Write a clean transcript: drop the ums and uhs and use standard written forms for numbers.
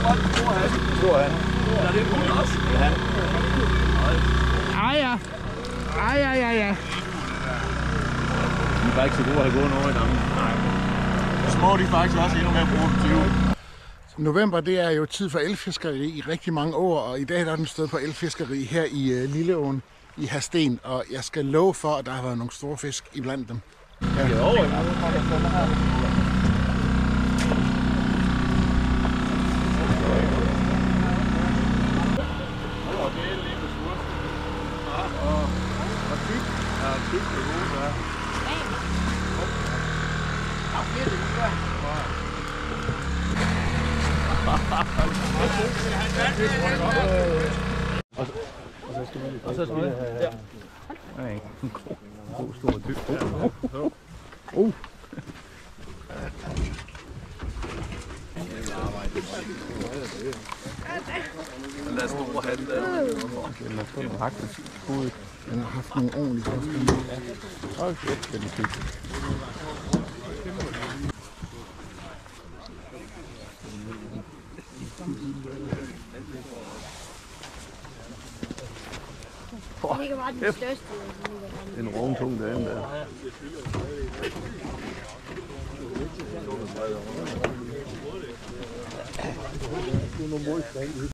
godt en stor han. Stor han. Er det en hund også? Ja. Ja. Ja. De er faktisk så gode at have gået over i dammen. Nej. Små de er faktisk også endnu mere produktive. November, det er jo tid for elfiskeri i rigtig mange år, og i dag der er den stået på elfiskeri her i Lilleåen i Hadsten, og jeg skal love for, at der har været nogle store fisk iblandt dem. Ja. Jo, ja. Og så skal vi have... Ja. En god stor dyb. Den er stor han der. Den har fået nogle hak på hovedet. Den har haft nogle ordentlige fisk. Hold kæft, den er tyk. Det ligger bare den største. En rovtung derinde der.